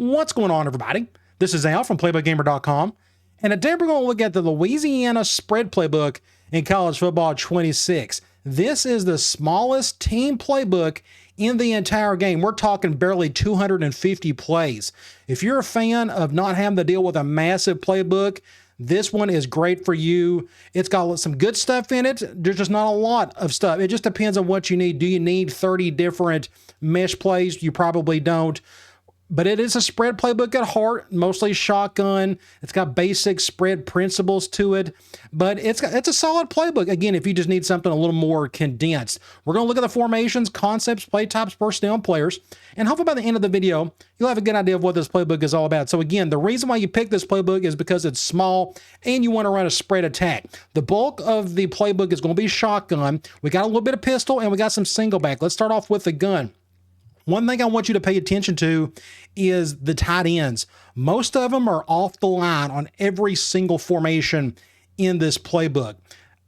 What's going on, everybody? This is Al from PlaybookGamer.com, and today we're going to look at the Louisiana spread playbook in college football 26. This is the smallest team playbook in the entire game. We're talking barely 250 plays. If you're a fan of not having to deal with a massive playbook, this one is great for you. It's got some good stuff in it. There's just not a lot of stuff. It just depends on what you need. Do you need 30 different mesh plays? You probably don't. But it is a spread playbook at heart, mostly shotgun. It's got basic spread principles to it, but it's a solid playbook. Again, if you just need something a little more condensed. We're going to look at the formations, concepts, play types, personnel, and players, and hopefully by the end of the video, you'll have a good idea of what this playbook is all about. So again, the reason why you pick this playbook is because it's small and you want to run a spread attack. The bulk of the playbook is going to be shotgun. We got a little bit of pistol and we got some single back. Let's start off with the gun. One thing I want you to pay attention to is the tight ends. Most of them are off the line on every single formation in this playbook.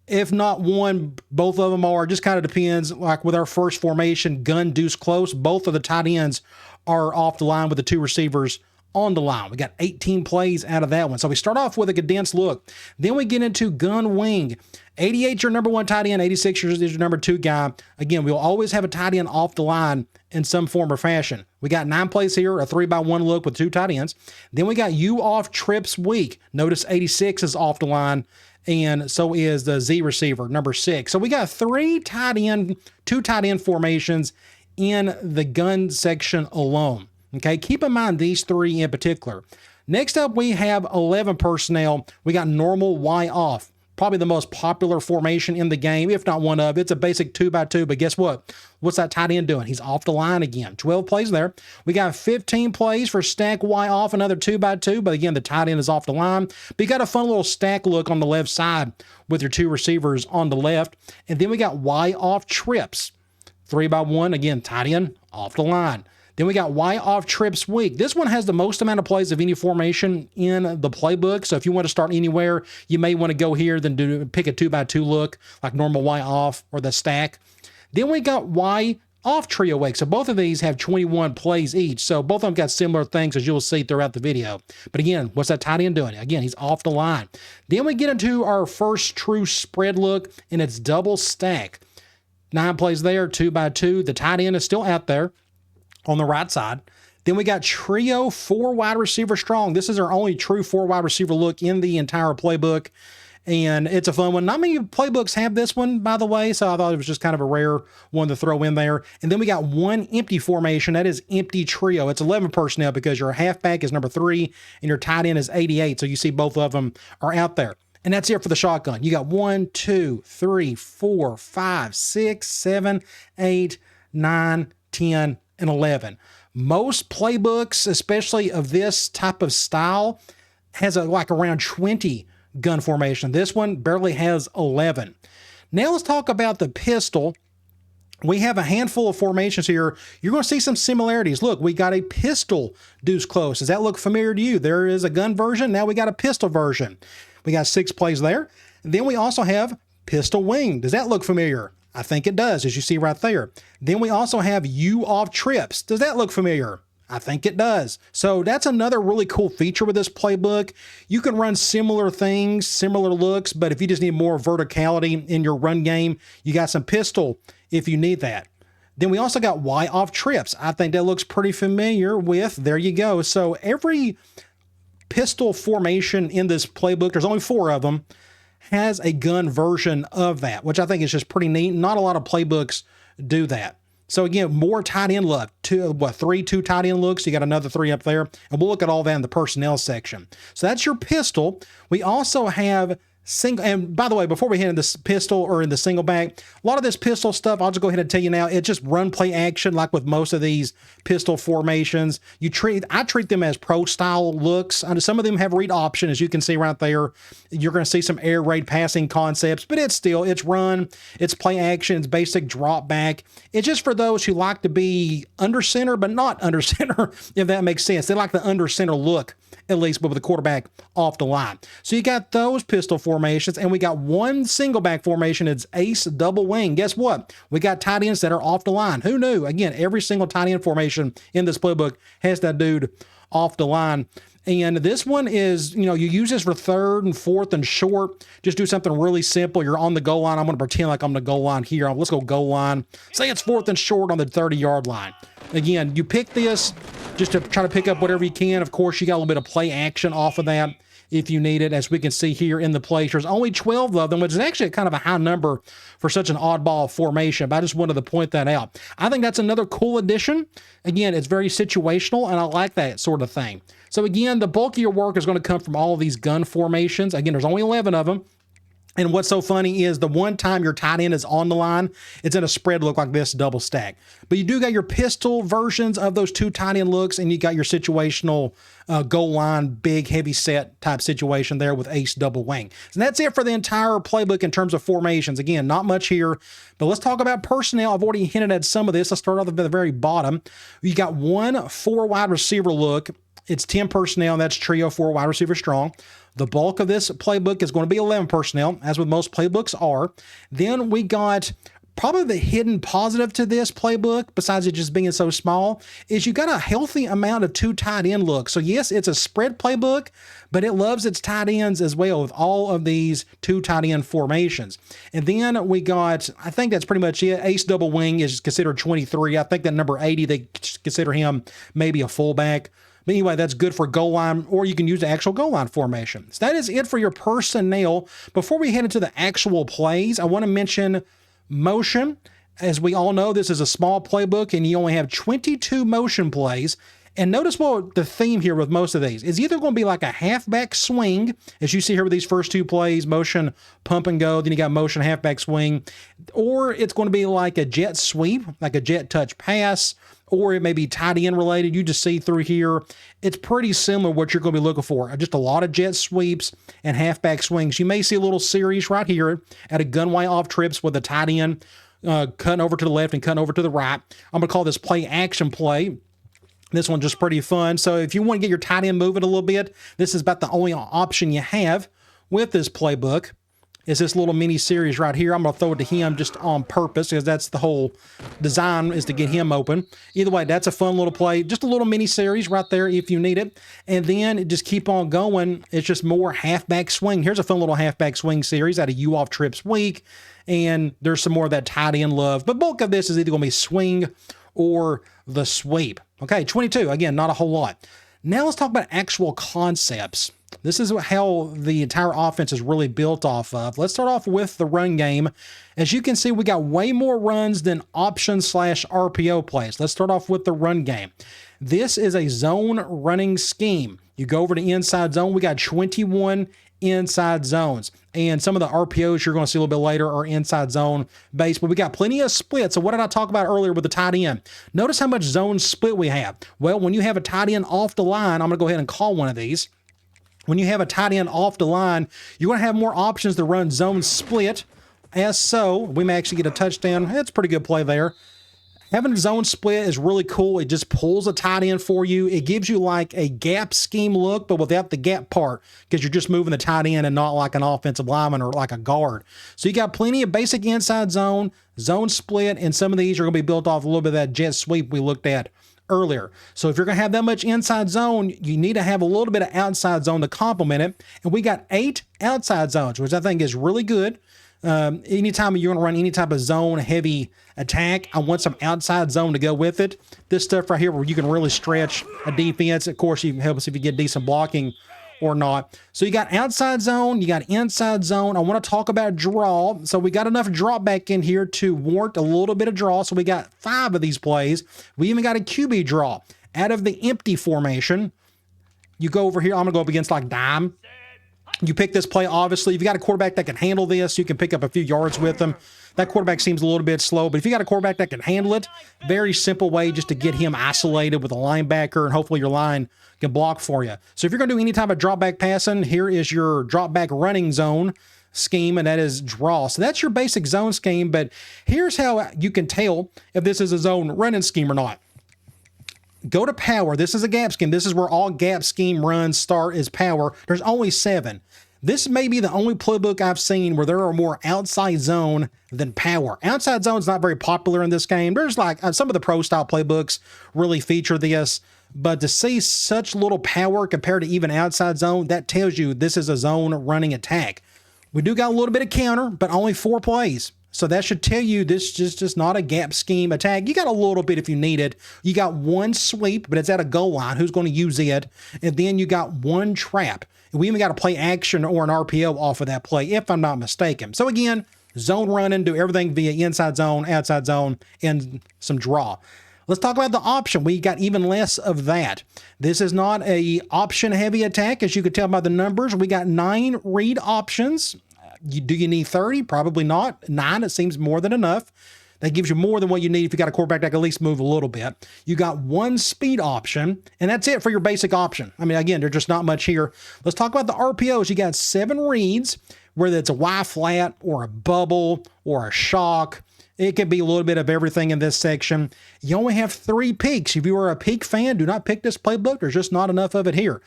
If not one, both of them are. Just kind of depends. Like with our first formation, gun deuce close, both of the tight ends are off the line with the two receivers on the line. We got 18 plays out of that one. So we start off with a condensed look. Then we get into gun wing. 88 your number one tight end, 86 is your number two guy. Again, we'll always have a tight end off the line in some form or fashion. We got 9 plays here, a 3-by-1 look with 2 tight ends. Then we got you off trips weak. Notice 86 is off the line, and so is the Z receiver, number 6. So we got 2 tight end formations in the gun section alone. Okay, keep in mind these 3 in particular. Next up, we have 11 personnel. We got normal Y off. Probably the most popular formation in the game, if not one of. It's a basic 2-by-2, but guess what? What's that tight end doing? He's off the line again. 12 plays there. We got 15 plays for stack Y off, another 2-by-2, but again, the tight end is off the line. But you got a fun little stack look on the left side with your 2 receivers on the left. And then we got Y off trips. 3-by-1, again, tight end off the line. Then we got Y off trips weak. This one has the most amount of plays of any formation in the playbook. So if you want to start anywhere, you may want to go here, then pick a 2-by-2 look, like normal Y off or the stack. Then we got Y off trio wake. So both of these have 21 plays each. So both of them got similar things, as you'll see throughout the video. But again, what's that tight end doing? Again, he's off the line. Then we get into our first true spread look, and it's double stack. 9 plays there, 2-by-2. The tight end is still out there on the right side. Then we got trio 4 wide receiver strong. This is our only true 4 wide receiver look in the entire playbook, and it's a fun one. Not many playbooks have this one, by the way, so I thought it was just kind of a rare one to throw in there. And then we got 1 empty formation. That is empty trio. It's 11 personnel because your halfback is number 3 and your tight end is 88. So you see both of them are out there. And that's it for the shotgun. You got 1, 2, 3, 4, 5, 6, 7, 8, 9, 10, and 11. Most playbooks, especially of this type of style, has like around 20 gun formation. This one barely has 11. Now let's talk about the pistol. We have a handful of formations here. You're going to see some similarities. Look, we got a pistol deuce close. Does that look familiar to you? There is a gun version. Now we got a pistol version. We got 6 plays there. Then we also have pistol wing. Does that look familiar? I think it does, as you see right there. Then we also have you off trips. Does that look familiar? I think it does. So that's another really cool feature with this playbook. You can run similar things, similar looks, but if you just need more verticality in your run game, you got some pistol if you need that. Then we also got Y off trips. I think that looks pretty familiar with, there you go. So every pistol formation in this playbook, there's only 4 of them, has a gun version of that, which I think is just pretty neat. Not a lot of playbooks do that. So again, more tight end look. 2 tight end looks. You got another 3 up there. And we'll look at all that in the personnel section. So that's your pistol. We also have single, and by the way, before we head into this pistol or in the single back, a lot of this pistol stuff, I'll just go ahead and tell you now, it's just run play action, like with most of these pistol formations. I treat them as pro style looks. Some of them have read option, as you can see right there. You're going to see some air raid passing concepts, but it's run, it's play action, it's basic drop back. It's just for those who like to be under center, but not under center, if that makes sense. They like the under center look, at least, but with the quarterback off the line. So you got those pistol formations. formations, and we got one single back formation. It's ace double wing. Guess what? We got tight ends that are off the line. Who knew? Again, every single tight end formation in this playbook has that dude off the line. And this one is, you use this for third and fourth and short. Just do something really simple. You're on the goal line. I'm going to pretend like I'm on the goal line here. Let's go goal line. Say it's fourth and short on the 30-yard line. Again, you pick this just to try to pick up whatever you can. Of course, you got a little bit of play action off of that if you need it, as we can see here in the plays. There's only 12 of them, which is actually kind of a high number for such an oddball formation, but I just wanted to point that out. I think that's another cool addition. Again, it's very situational, and I like that sort of thing. So again, the bulk of your work is going to come from all of these gun formations. Again, there's only 11 of them. And what's so funny is the one time your tight end is on the line, it's in a spread look like this, double stack. But you do got your pistol versions of those two tight end looks, and you got your situational goal line, big, heavy set type situation there with ace double wing. So that's it for the entire playbook in terms of formations. Again, not much here, but let's talk about personnel. I've already hinted at some of this. Let's start off at the very bottom. You got 1 4 wide receiver look. It's 10 personnel, and that's trio 4 wide receiver strong. The bulk of this playbook is going to be 11 personnel, as with most playbooks are. Then we got probably the hidden positive to this playbook, besides it just being so small, is you got a healthy amount of 2 tight end looks. So yes, it's a spread playbook, but it loves its tight ends as well with all of these 2 tight end formations. And then we got, I think that's pretty much it. Ace double wing is considered 23. I think that number 80, they consider him maybe a fullback. But anyway, that's good for goal line, or you can use the actual goal line formation. So that is it for your personnel. Before we head into the actual plays, I want to mention motion. As we all know, this is a small playbook, and you only have 22 motion plays. And notice what the theme here with most of these is either going to be like a halfback swing, as you see here with these first 2 plays, motion pump and go, then you got motion halfback swing, or it's going to be like a jet sweep, like a jet touch pass, or it may be tight end related. You just see through here, it's pretty similar what you're going to be looking for. Just a lot of jet sweeps and halfback swings. You may see a little series right here at a gunway off trips with a tight end cutting over to the left and cutting over to the right. I'm going to call this play action play. This one's just pretty fun. So if you want to get your tight end moving a little bit, this is about the only option you have with this playbook. Is this little mini series right here. I'm going to throw it to him just on purpose, because that's the whole design, is to get him open. Either way, that's a fun little play. Just a little mini series right there if you need it. And then just keep on going. It's just more halfback swing. Here's a fun little halfback swing series out of You Off Trips week. And there's some more of that tight end love. But bulk of this is either going to be swing or the sweep. Okay, 22. Again, not a whole lot. Now let's talk about actual concepts. This is how the entire offense is really built off of. Let's start off with the run game. As you can see, we got way more runs than option/RPO plays. Let's start off with the run game. This is a zone running scheme. You go over to inside zone. We got 21 inside zones. And some of the RPOs you're going to see a little bit later are inside zone based, but we got plenty of splits. So what did I talk about earlier with the tight end? Notice how much zone split we have. Well, when you have a tight end off the line, I'm going to go ahead and call one of these. When you have a tight end off the line, you're going to have more options to run zone split. As so, we may actually get a touchdown. It's a pretty good play there. Having a zone split is really cool. It just pulls a tight end for you. It gives you like a gap scheme look, but without the gap part, because you're just moving the tight end and not like an offensive lineman or like a guard. So you got plenty of basic inside zone, zone split, and some of these are going to be built off a little bit of that jet sweep we looked at earlier. So if you're going to have that much inside zone, you need to have a little bit of outside zone to complement it. And we got 8 outside zones, which I think is really good. Anytime you're going to run any type of zone heavy attack, I want some outside zone to go with it. This stuff right here where you can really stretch a defense. Of course, you can help us if you get decent blocking or not. So you got outside zone, you got inside zone. I want to talk about draw. So we got enough drop back in here to warrant a little bit of draw. So we got 5 of these plays. We even got a QB draw. Out of the empty formation, you go over here. I'm going to go up against like dime. You pick this play, obviously. If you got a quarterback that can handle this, you can pick up a few yards with them. That quarterback seems a little bit slow, but if you got a quarterback that can handle it, very simple way just to get him isolated with a linebacker, and hopefully your line can block for you. So if you're going to do any type of drop back passing, here is your drop back running zone scheme, and that is draw. So that's your basic zone scheme, but here's how you can tell if this is a zone running scheme or not. Go to power. This is a gap scheme. This is where all gap scheme runs start is power. There's only 7. This may be the only playbook I've seen where there are more outside zone than power. Outside zone is not very popular in this game. There's like some of the pro style playbooks really feature this, but to see such little power compared to even outside zone, that tells you this is a zone running attack. We do got a little bit of counter, but only 4 plays. So that should tell you this is just not a gap scheme attack. You got a little bit if you need it. You got 1 sweep, but it's at a goal line. Who's going to use it? And then you got 1 trap. We even got to play action or an RPO off of that play, if I'm not mistaken. So again, zone running, do everything via inside zone, outside zone, and some draw. Let's talk about the option. We got even less of that. This is not a option-heavy attack, as you could tell by the numbers. We got 9 read options. Do you need 30? Probably not. 9, it seems more than enough. That gives you more than what you need if you got a quarterback that can at least move a little bit. You got 1 speed option, and that's it for your basic option. I mean, again, there's just not much here. Let's talk about the RPOs. You got 7 reads, whether it's a Y flat or a bubble or a shock. It can be a little bit of everything in this section. You only have 3 peaks. If you are a peak fan, do not pick this playbook. There's just not enough of it here.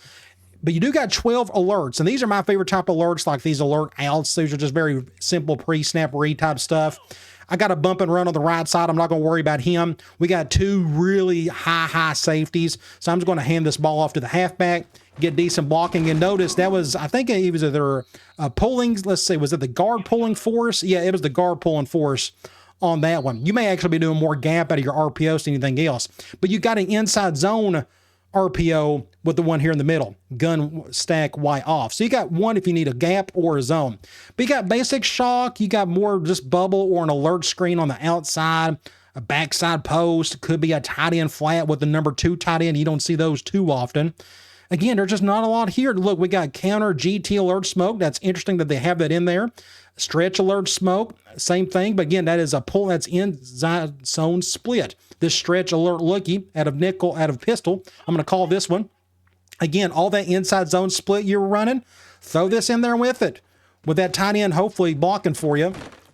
But you do got 12 alerts, and these are my favorite type of alerts, like these alert outs. These are just very simple pre-snap read type stuff. I got a bump and run on the right side. I'm not going to worry about him. We got 2 really high safeties, so I'm just going to hand this ball off to the halfback, get decent blocking. And notice that was, I think it was either pulling, let's see, was it the guard pulling force? Yeah, it was the guard pulling force on that one. You may actually be doing more gap out of your RPOs than anything else, but you got an inside zone RPO with the one here in the middle, gun stack Y off. So you got 1 if you need a gap or a zone. But you got basic shock, you got more just bubble or an alert screen on the outside, a backside post, could be a tight end flat with the number 2 tight end. You don't see those too often. Again, there's just not a lot here. Look, we got counter GT alert smoke. That's interesting that they have that in there. Stretch alert smoke, same thing, but again, that is a pull, that's inside zone split. This stretch alert looky out of nickel, out of pistol, I'm going to call this one. Again, all that inside zone split you're running, throw this in there with it. With that tight end hopefully blocking for you.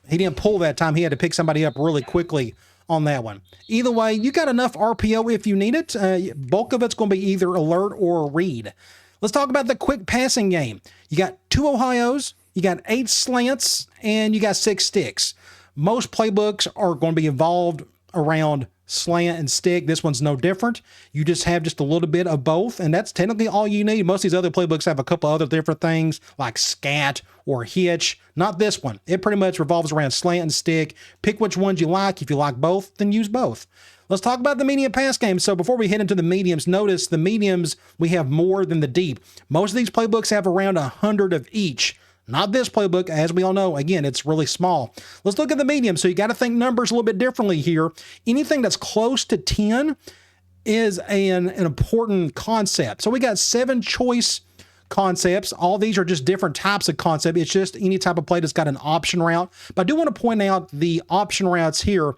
He didn't pull that time. He had to pick somebody up really quickly on that one. Either way, you got enough RPO if you need it. Bulk of it's going to be either alert or read. Let's talk about the quick passing game. You got 2 Ohios, you got 8 slants, and you got 6 sticks. Most playbooks are going to be involved around slant and stick. This one's no different. You just have just a little bit of both, and that's technically all you need. Most of these other playbooks have a couple other different things like scat or hitch. Not this one. It pretty much revolves around slant and stick. Pick which ones you like. If you like both, then use both. Let's talk about the medium pass game. So before we head into the mediums, notice the mediums, we have more than the deep. Most of these playbooks have around 100 of each. Not this playbook, as we all know. Again, it's really small. Let's look at the medium. So you got to think numbers a little bit differently here. Anything that's close to 10 is an important concept. So we got 7 choice concepts. All these are just different types of concept. It's just any type of play that's got an option route. But I do want to point out the option routes here.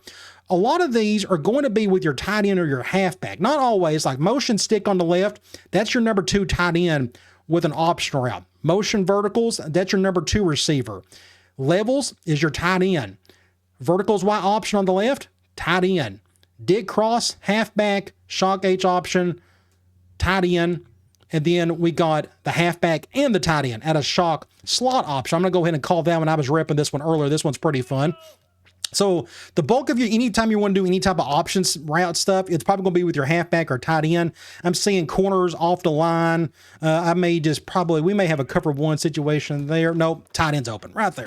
A lot of these are going to be with your tight end or your halfback. Not always. Like motion stick on the left, that's your number 2 tight end with an option route. Motion verticals, that's your number 2 receiver. Levels is your tight end. Verticals Y option on the left, tight end. Dig cross, halfback, shock H option, tight end. And then we got the halfback and the tight end at a shock slot option. I'm going to go ahead and call that one. I was repping this one earlier. This one's pretty fun. So the bulk of you, anytime you want to do any type of options route stuff, it's probably going to be with your halfback or tight end. I'm seeing corners off the line. We may have a cover 1 situation there. Nope, tight end's open right there.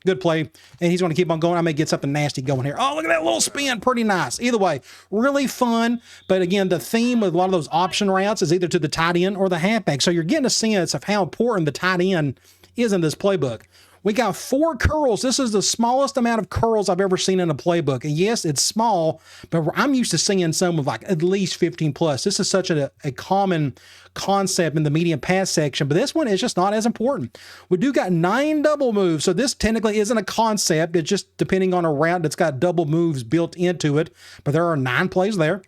Good play. And he's going to keep on going. I may get something nasty going here. Oh, look at that little spin. Pretty nice. Either way, really fun. But again, the theme with a lot of those option routes is either to the tight end or the halfback. So you're getting a sense of how important the tight end is in this playbook. We got 4 curls. This is the smallest amount of curls I've ever seen in a playbook. And yes, it's small, but I'm used to seeing some with like at least 15 plus. This is such a common concept in the medium pass section, but this one is just not as important. We do got 9 double moves. So this technically isn't a concept. It's just depending on a route that's got double moves built into it, but there are 9 plays there.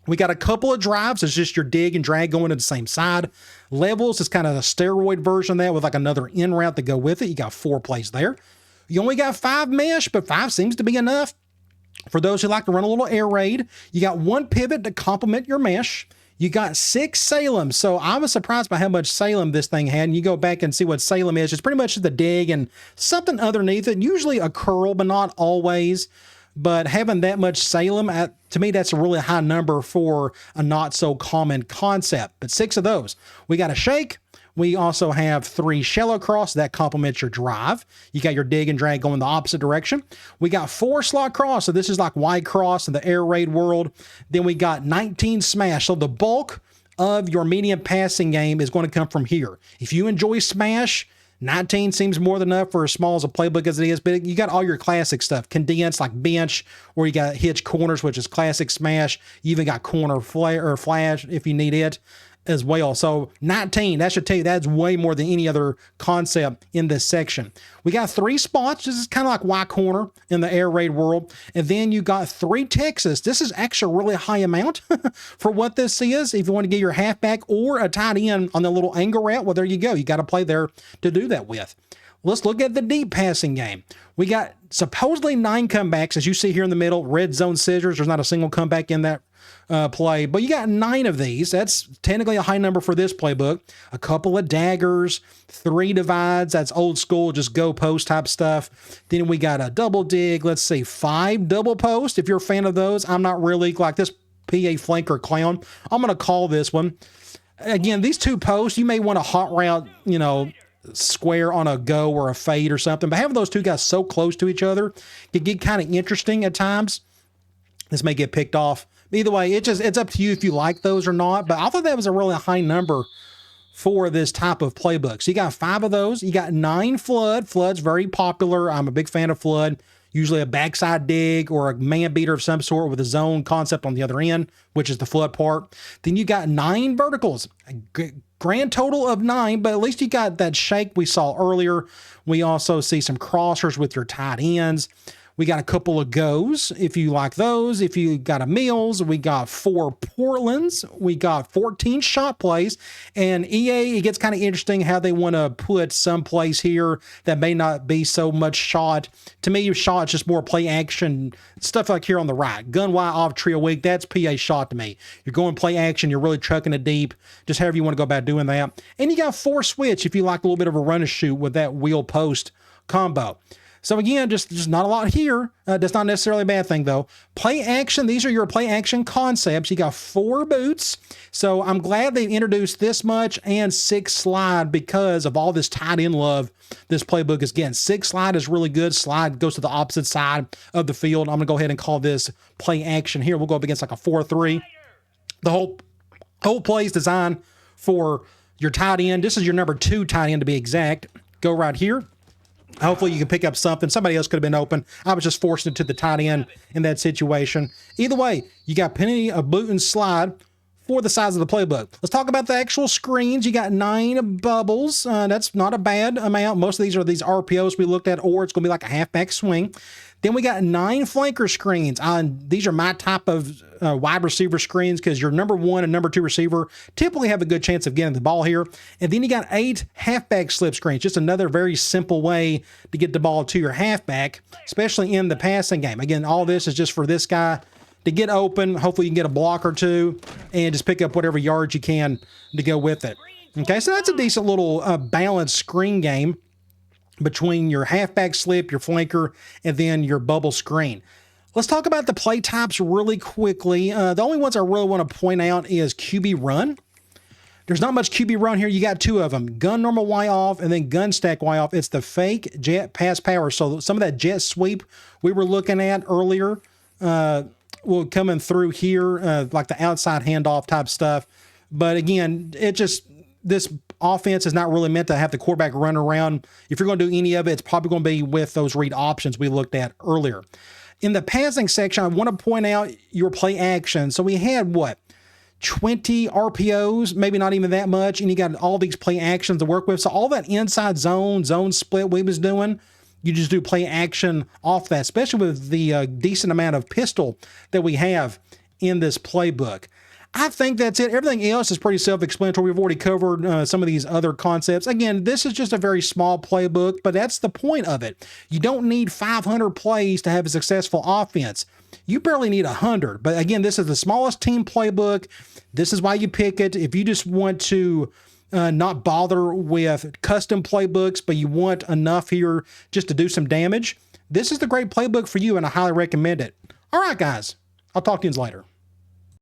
We got a couple of drives. It's just your dig and drag going to the same side. Levels is kind of a steroid version of that with like another in route to go with it. You got 4 plays there. You only got 5 mesh, but 5 seems to be enough. For those who like to run a little air raid, you got 1 pivot to complement your mesh. You got 6 Salem. So I was surprised by how much Salem this thing had. And you go back and see what Salem is. It's pretty much the dig and something underneath it. Usually a curl, but not always. But having that much Salem, to me, that's a really high number for a not so common concept. But 6 of those. We got a shake. We also have 3 shallow cross that complements your drive. You got your dig and drag going the opposite direction. We got 4 slot cross. So this is like wide cross in the air raid world. Then we got 19 smash. So the bulk of your medium passing game is going to come from here. If you enjoy smash, 19 seems more than enough for as small as a playbook as it is, but you got all your classic stuff, condensed like bench, or you got hitch corners, which is classic smash. You even got corner flare or flash if you need it as well. So 19, that should tell you that's way more than any other concept in this section. We got 3 spots. This is kind of like Y corner in the air raid world. And then you got 3 Texas. This is actually a really high amount for what this is. If you want to get your halfback or a tight end on the little angle route, well, there you go. You got to play there to do that with. Let's look at the deep passing game. We got supposedly 9 comebacks, as you see here in the middle, red zone scissors. There's not a single comeback in that play, but you got 9 of these. That's technically a high number for this playbook. A couple of daggers, 3 divides. That's old school, just go post type stuff. Then we got a double dig. Let's see, 5 double post. If you're a fan of those, I'm not really like this PA flanker clown. I'm going to call this one. Again, these 2 posts, you may want a hot route, square on a go or a fade or something, but having those 2 guys so close to each other can get kind of interesting at times. This may get picked off. Either way, it's up to you if you like those or not, but I thought that was a really high number for this type of playbook. So you got 5 of those. You got 9 flood. Flood's very popular. I'm a big fan of flood. Usually a backside dig or a man beater of some sort with a zone concept on the other end, which is the flood part. Then you got 9 verticals. Grand total of 9, but at least you got that shake we saw earlier. We also see some crossers with your tight ends. We got a couple of goes, if you like those. If you got a Mills, we got 4 Portlands. We got 14 shot plays. And EA, it gets kind of interesting how they want to put some plays here that may not be so much shot. To me, shot's just more play action, stuff like here on the right. Gun Y off trio weak, that's PA shot to me. You're going play action, you're really chucking it deep, just however you want to go about doing that. And you got 4 switch if you like a little bit of a run and shoot with that wheel post combo. So again, just not a lot here. That's not necessarily a bad thing though. Play action, these are your play action concepts. You got 4 boots. So I'm glad they introduced this much and 6 slide because of all this tight end love this playbook is getting. 6 slide is really good. Slide goes to the opposite side of the field. I'm gonna go ahead and call this play action here. We'll go up against like a 4-3. The whole play is designed for your tight end. This is your number 2 tight end to be exact. Go right here. Hopefully you can pick up something. Somebody else could have been open. I was just forcing it to the tight end in that situation. Either way, you got plenty of boot and slide for the size of the playbook. Let's talk about the actual screens. You got 9 bubbles. That's not a bad amount. Most of these are these RPOs we looked at, or it's going to be like a halfback swing. Then we got 9 flanker screens. These are my type of wide receiver screens because your number 1 and number 2 receiver typically have a good chance of getting the ball here. And then you got 8 halfback slip screens. Just another very simple way to get the ball to your halfback, especially in the passing game. Again, all this is just for this guy to get open. Hopefully you can get a block or 2 and just pick up whatever yards you can to go with it. Okay, so that's a decent little balanced screen game between your halfback slip, your flanker, and then your bubble screen. Let's talk about the play types really quickly. The only ones I really want to point out is QB run. There's not much QB run here. You got 2 of them, gun normal Y off and then gun stack Y off. It's the fake jet pass power. So some of that jet sweep we were looking at earlier will coming through here, like the outside handoff type stuff. But again, this offense is not really meant to have the quarterback run around. If you're going to do any of it, it's probably going to be with those read options we looked at earlier. In the passing section, I want to point out your play action. So we had 20 RPOs, maybe not even that much, and you got all these play actions to work with. So all that inside zone split we was doing, you just do play action off that, especially with the decent amount of pistol that we have in this playbook. I think that's it. Everything else is pretty self-explanatory. We've already covered some of these other concepts. Again, this is just a very small playbook, but that's the point of it. You don't need 500 plays to have a successful offense. You barely need 100. But again, this is the smallest team playbook. This is why you pick it. If you just want to not bother with custom playbooks, but you want enough here just to do some damage, this is the great playbook for you, and I highly recommend it. All right, guys. I'll talk to you later.